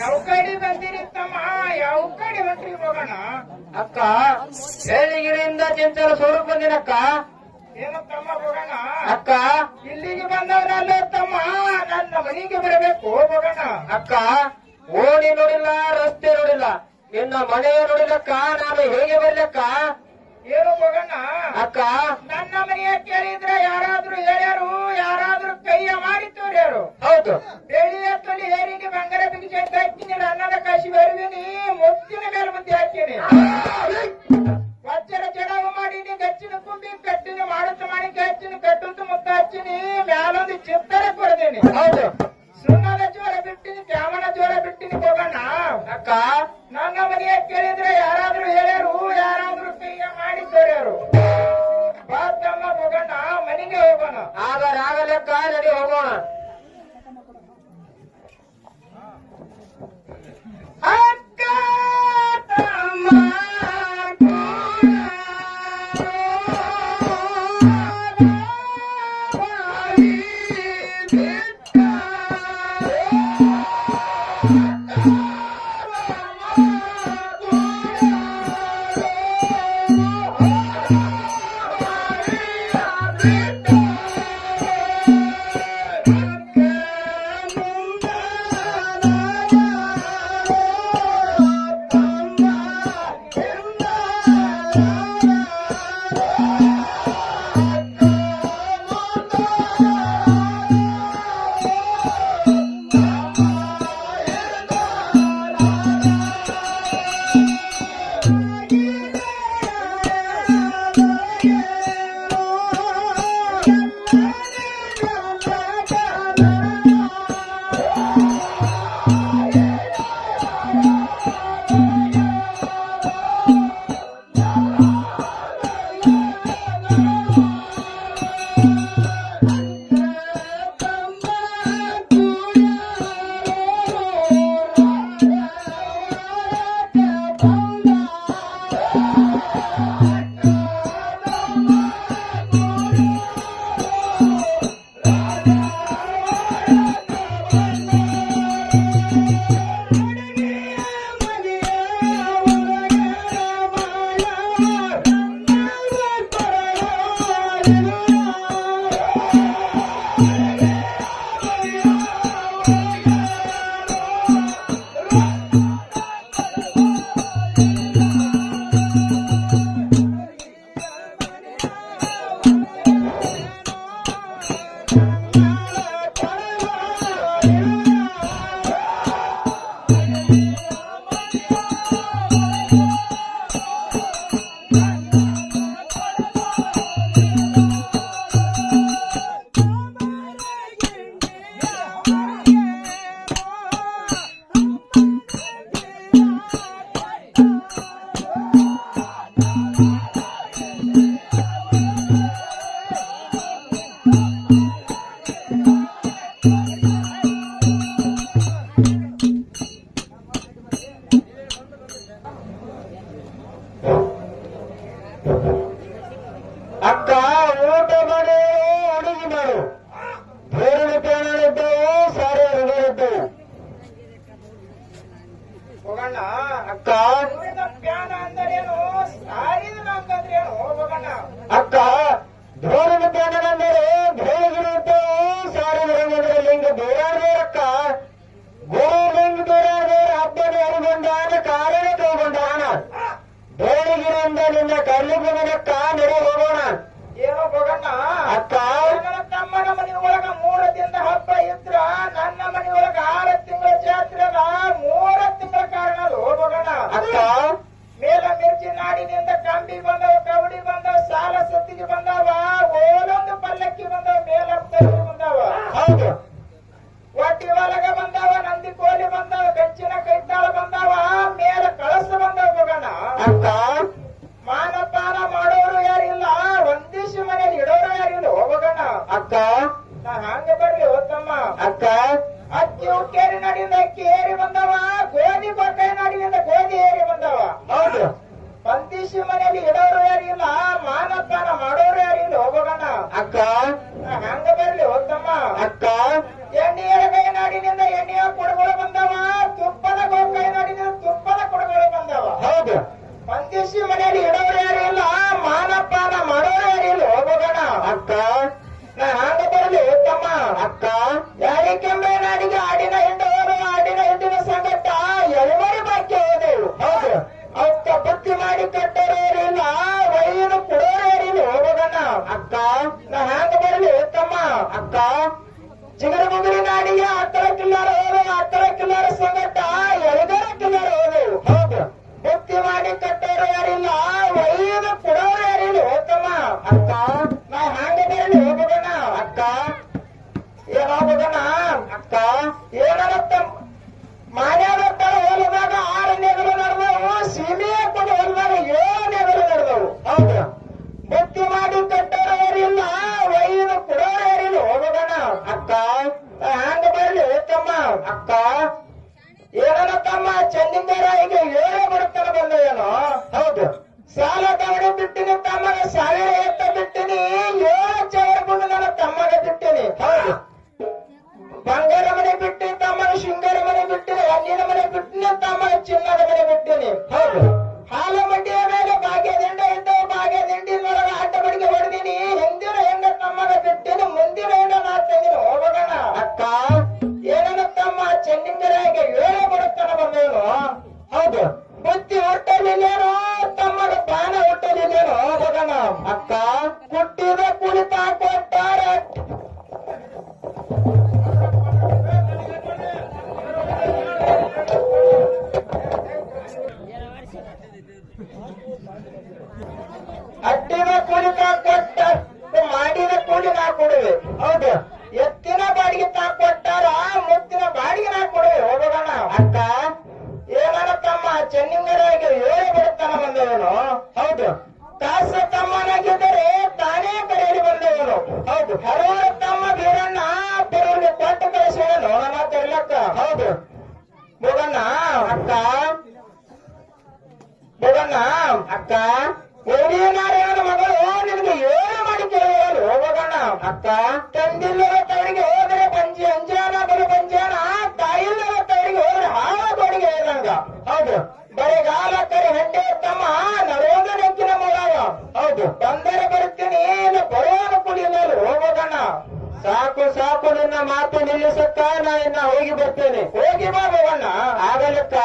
ಯಾವ ಕಡೆ ಬಂದಿರಿ ತಮ್ಮ? ಯಾವ ಕಡೆ ಹೊಂಟ್ರಿ ಹೋಗೋಣ? ಅಕ್ಕ ಹೇಳಿಗಿರಿಂದ ಚಿಂಚಲ ಸ್ವರೂಪ ಬಂದಿನಕ್ಕ. ಏನು ತಮ್ಮ ಹೋಗೋಣ? ಅಕ್ಕ ಇಲ್ಲಿಗೆ ಬಂದವರಲ್ಲ ತಮ್ಮ, ನನ್ನ ಮನೆಗೆ ಬರಬೇಕು ಹೋಗೋಣ. ಅಕ್ಕ ಓಣಿ ನೋಡಿಲ್ಲ, ರಸ್ತೆ ನೋಡಿಲ್ಲ, ನಿನ್ನ ಮನೆ ನೋಡಿಲ್ಲಕ್ಕ. ನಾನು ಹೇಗೆ ಬರ್ಲಕ್ಕ? ಏನು ಹೋಗೋಣ? ಅಕ್ಕ ನನ್ನ ಮನೆಯ ಕೇಳಿದ್ರೆ ಯಾರಾದ್ರೂ ಹೇಳ್ಯಾರು, ಯಾರಾದ್ರೂ ಕೈಯ ಮಾಡಿ ತೋರ್ಯಾರು. ಹೌದು. ಬೆಳ್ಳಿಯ ತೊಲಿ ಹೇರಿಗೆ ಬಂಗಾರ ಬಿಗಿಸಿ ಹಾಕ್ತೀನಿ, ಅನ್ನದ ಕಾಶಿ ಬರುವಿನಿ, ಮುತ್ತಿನ ಮೇಲೆ ಮುದ್ದೆ ಹಾಕ್ತೀನಿ. ವಜ್ರ ಜಡವು ಮಾಡೀನಿ, ಗಚ್ಚಿನ ಕುಂಬಿ ಕಟ್ಟಿನ ಮಾಡುತ್ತ ಮಾಡಿ ಹಚ್ಚಿನ ಕಟ್ಟುತ್ತ ಮುತ್ತ ಹಚ್ಚಿನಿ, ಮ್ಯಾಲೊಂದು ಚಿತ್ತರ ಕೊಡ್ತೀನಿ. ಹೌದು. ಸುಣ್ಣದ ಜೋರ ಬಿಟ್ಟಿನಿ, ದ್ಯಾಮನ ಜೋರ ಬಿಟ್ಟಿನಿ ಹೋಗೋಣ. ಅಕ್ಕ ನನ್ನ ಮನೆಯ ಕೇಳಿದ್ರೆ ಯಾರಾದ್ರೂ ಹೇಳ್ಯಾರು, ಯಾರಾದ್ರೂ ಕೈಯ ಮಾಡಿ ತೋರ್ಯಾರು. ಬಾ ತಮ್ಮ ಹೋಗೋಣ, ಮನೆಗೆ ಹೋಗೋಣ. ಆಗಲೆಕ್ಕ, ನಡಿ ಹೋಗೋಣ. ಅಕ್ಕ ತಮ್ಮ ಅಕ್ಕ ಊಟ ಮಾಡು, ಅಡುಗೆ ಮಾಡು. ಬೇರೆ ಪ್ಯಾನಲಿದ್ದವು, ಸಾರಿ ಇದ್ದವು. ಹೋಗೋಣ. ಅಕ್ಕ ಪ್ಯಾನ ಅಂದರೇನು, ಸಾರಿದ ಅಂತಂದ್ರೇನು ಹೋಗೋಣ. ಅಕ್ಕ ಧೋರಣದ ಪ್ಯಾನಲ್ ಅಂದರೆ ಬೇಳೆಗಿರುತ್ತವು, ಸಾರಿ ಲಿಂಗ ಬೇರಾಡಬೇರಕ್ಕ. ಗುರು ಲಿಂಗ ಬೇರಾಡಬೇರ ಹಬ್ಬದ ಅರುಗೊಂಡಾನ, ಕಾರಣ ತಗೊಂಡಾನ. ಬೇಳೆಗಿರಿಂದ ನಿನ್ನ ಕಲ್ಲಿಗುಣಕ್ಕ ನಡೆ ಹೋಗೋಣ. ಏನೋ ಹೋಗೋಣ. ಅಕ್ಕ ನನ್ನ ತಮ್ಮನ ಮನೆಯೊಳಗ 3 ದಿನದ ಹಬ್ಬ ಇದ್ರ, ನನ್ನ ಮನೆಯೊಳಗ 6 ತಿಂಗಳ ಜಾತ್ರೆ ಅದ, 3 ತಿಂಗಳ ಕಾರಣ ಹೋಗೋಣ. ಅಕ್ಕ ಮೇಲ ಮಿರ್ಚಿ ನಾಡಿನಿಂದ ಕಂಬಿ ಬಂದವ, ಕವಡಿ ಬಂದವ, ಸಾಲ ಸತ್ತಿಗೆ ಬಂದವ, ಓಲೊಂದು ಪಲ್ಲಕ್ಕಿ ಬಂದವ, ಮೇಲ ಬಂದವ. ಹೌದು. ಒಟ್ಟಿ ಒಳಗ ಬಂದವ, ನಂದಿ ಕೋಲಿ ಬಂದವ, ಬೆಚ್ಚಿನ ಕೈತಾಳ ಬಂದವ, ಮೇಲ ಕಳಸ ಬಂದವ ಹೋಗೋಣ. ಅಕ್ಕ ಮಾನಪಾನ ಮಾಡೋರು ಯಾರಿಲ್ಲ, ಒಂದಿಷ್ಟು ಮನೆಯಲ್ಲಿ ಇಡೋರು ಯಾರಿಲ್ಲ ಹೋಗೋಣ. ಅಕ್ಕ ನಾ ಹಂಗ ಬರ್ಲಿ ಹೋತಮ್ಮ. ಅಕ್ಕ ಅಕ್ಕಿ ಉಕ್ಕೇರಿ ನಡಿಯಿಂದ ಅಕ್ಕಿ ಏರಿ ಬಂದವ, ಗೋಧಿ ಕೊಟ್ಟೆ ನಡಿಯಿಂದ ಗೋಧಿ ಏರಿ ಬಂದವ. ಹೌದು. ಒಂದಿಷ್ಟು ಮನೆಯಲ್ಲಿ ಇಡೋರು ಯಾರಿಲ್ಲ, ಮಾನಪಾನ ಮಾಡೋರು ಯಾರಿಲ್ಲ ಹೋಗೋಣ. ಅಕ್ಕ ನಾ ಹಂಗ ಬರ್ಲಿ ಹೋತಮ್ಮ. ಅಕ್ಕ ಅಕ್ಕ ಚಿಗರ ಮುಗುರಿ ನಾಡಿಗೆ 10 ಕಿಲ್ಲರ್ ಹೋದು 10 ಕಿಲ್ಲರ್ ಸಂಗಟ 7 ಕಿಲ್ಲರ್ ಹೋದು ಹೌದು ಬುತ್ತಿ ಮಾಡಿ ಕಟ್ಟೋರು ಯಾರಿಲ್ಲ ಒಯ್ದು ಕೊಡೋರು ಯಾರಿಲ್ಲ ಹೋತಮ್ಮ ಅಕ್ಕ ನಾ ಹಂಗ ಬರಲಿ ಹೋಗೋಣ ಅಕ್ಕ ಏನಾಗೋಣ ಅಕ್ಕ ಏನತ್ತ ಮಾನ್ಯಾಗ ಹೊಲದಾಗ 6 ನೆಗಲು ನಡೆದವು ಸೀಮೆ ಕೊಡು ಹೊಲದಾಗ 7 ನೆಗಲು ನಡೆದವು ಹೌದು ಬುತ್ತಿ ಮಾಡಿ ಕಟ್ಟೋರು ಯಾರಿಲ್ಲ ಒಯ್ದು ಕೊಡೋರು ಯಾರಿಲ್ಲ ಹೋಗೋಣ ಅಕ್ಕ ಹಂಗ ಬರಲಿ ಹೋತಮ್ಮ ಅಕ್ಕ ಏನೋ ತಮ್ಮ ಚೆನ್ನಿಂಗರಾಯಿಗೆ 7 ಬಡತನ ಬಂದವೇನೋ ಹೌದು ಸಾಲ ದವಡೆ ಬಿಟ್ಟಿನಿ ತಮ್ಮಗ 1000 ಎತ್ತ ಬಿಟ್ಟಿನಿ 7 ಚವರ ಬಂದು ನನ್ನ ತಮ್ಮಗ ಬಿಟ್ಟಿನಿ ಹೌದು ಬಂಗಾರ ಮನೆ ಬಿಟ್ಟಿನಿ ತಮ್ಮಗ ಶೃಂಗಾರ ಮನೆ ಬಿಟ್ಟಿನಿ ಹಣ್ಣಿನ ಮನೆ ಬಿಟ್ಟಿನಿ ತಮ್ಮಗ ಚಿನ್ನದ ಮನೆ ಬಿಟ್ಟಿನಿ ಹೌದು ಹಾಲು ಮಂಡಿಯ ಮೇಲೆ ಭಾಗ್ಯದಿಂಡ ಇದ್ದವು ಭಾಗ್ಯದಿಂಡಿನೊಳಗ ಅಡ್ಡ ಬಡಿಗೆ ಹೊಡೆದಿನಿ ಹಿಂದಿನ ಹೆಂಡ ತಮ್ಮಗ ಬಿಟ್ಟಿನಿ ಮುಂದಿನ ಹೆಂಡ ನಾ ತಂದಿನಿ ಹೋಗೋಣ ಅಕ್ಕ ಏನನ್ನ ತಮ್ಮ ಚೆನ್ನಿಂಗರಾಯಿಗೆ 7 ಬಡತನ ಬಂದೇನು ಹೌದು ಬುತ್ತಿ ಹೊಟ್ಟಲಿಲ್ಲೇನೋ ತಮ್ಮಗ ಪಾನ ಹೊಟ್ಟಲಿಲ್ಲೇನೋ ಹೋಗೋಣ ಅಕ್ಕ ಕುಟ್ಟಿದ ಕುಳಿತ ಕೊಟ್ಟಾರ ಅಡ್ಡಿದ ಕುಳಿತ ಕೊಟ್ಟ ಮಾಡಿದ ಕೂಲಿ ನಾ ಕೊಡುವೆ ಹೌದು ಎತ್ತಿನ ಬಾಡಿಗೆ ತಾ ಕೊಟ್ಟಾರ ಮುತ್ತಿನ ಬಾಡಿಗೆ ನಾ ಕೊಡುವೆ ಹೋಗೋಣ ಅಕ್ಕ ಏನನ್ನ ತಮ್ಮ ಚೆನ್ನಿಂಗರಾಗಿ 7 ಬಡತನ ಬಂದವನು ಹೌದು ಕಾಸ ತಮ್ಮನಾಗಿದ್ದರೆ ತಾನೇ ಕರೆಯಲಿ ಬಂದವನು ಹೌದು ಹಲವಾರು ತಮ್ಮ ಬೀರಣ್ಣ ಬರೋರಿಗೆ ಕೊಟ್ಟು ಕಳಿಸೇನು ನನ್ನ ತೆರಲಕ್ಕ ಹೌದು ಹೋಗಣ್ಣ ಅಕ್ಕ ಹೋಗಣ್ಣ ಅಕ್ಕ ನಾರಾಯಣನ ಮಗಳು ನಿನಗೆ 7 ಮಾಡಿ ಕೇಳುವಳು ಹೋಗೋಣ ಅಕ್ಕ ತಂದಿಲ್ಲದ ತವರಿಗೆ ಹೋದರೆ ಅಂಜಾನ ಬಲು ಬಂಜಾನ ತಾಯಿಲ್ಲದ ತವರಿಗೆ ಹೋದ್ರೆ ಹಾಳ ಗೋಡಿಗೆ ಏನಂಗ ಹೌದು ಬರೆಗಾಲ ಕರಿ ಹೆಂಡೆ ತಮ್ಮ ನರೋಗ ನೆಕ್ಕಿನ ಮಗ ಹೌದು ಬಂದರೆ ಬರುತ್ತೀನಿ ಇಲ್ಲ ಬರೋಣ ಕುಡಿಯಲ್ಲ ಹೋಗೋಣ ಸಾಕು ಸಾಕು ನಿನ್ನ ಮಾತು ನಿಲ್ಲಿಸಕ್ಕ ನಾ ಇನ್ನ ಹೋಗಿ ಬರ್ತೇನೆ ಹೋಗಿ ಬಾ ಹೋಗೋಣ ಆಗಲಕ್ಕ